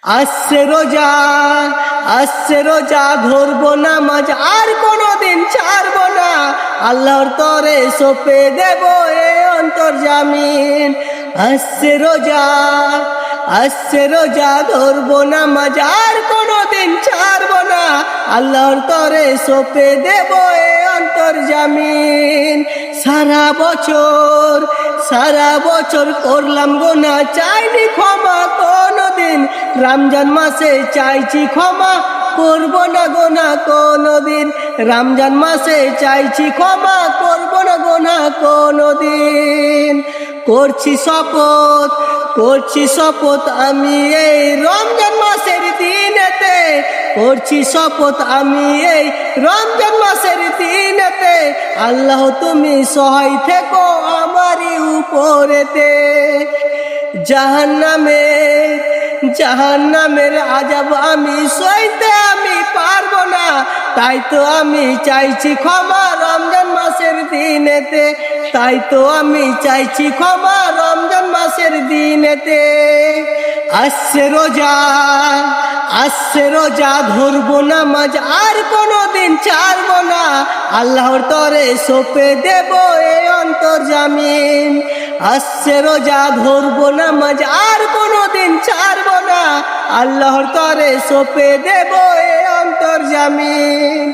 আসছে রোজা, আসছে রোজা, ধরবো নামাজ আর কোনোদিন ছাড়বো না। আল্লাহর তরে সঁপে দেব এ অন্তর্জামিন। আসছে রোজা, আসছে রোজা, ধরবো নামাজ আর কোনোদিন ছাড়বো না। আল্লাহর তরে সঁপে দেব এ অন্তর্জামিন। সারা বছর, সারা বছর করলাম গোনা, চাইনি ক্ষমা কোনোদিন। রমজান মাসে চাইছি ক্ষমা, করব না গোনা কোনোদিন। রমজান মাসে চাইছি ক্ষমা, করব না গোনা কোনোদিন। করছি শপথ, করছি শপথ আমি এই রমজান মাসের দিনেতে। করছি শপথ আমি এই রমজান মাসের দিনেতে। আল্লাহ তুমি সহায় থেকো আমারই উপরেতে। জাহান্নামের, জাহান্নামের আযাব আমি সইতে আমি পারবো না। তাই তো আমি চাইছি ক্ষমা রমজান মাসের দিনেতে। তাই তো আমি চাইছি ক্ষমা রমজান মাসের দিনেতে। আসছে রোজা, আসছে রোজা, ধরবো নামাজ আর কোনোদিন ছাড়বো না। আল্লাহর তরে সঁপে দেব এ অন্তর্জামিন। আসছে রোজা, ধরবো নামাজ আর কোনোদিন ছাড়বো না। আল্লাহর তরে সঁপে দেব এ অন্তর্জামিন।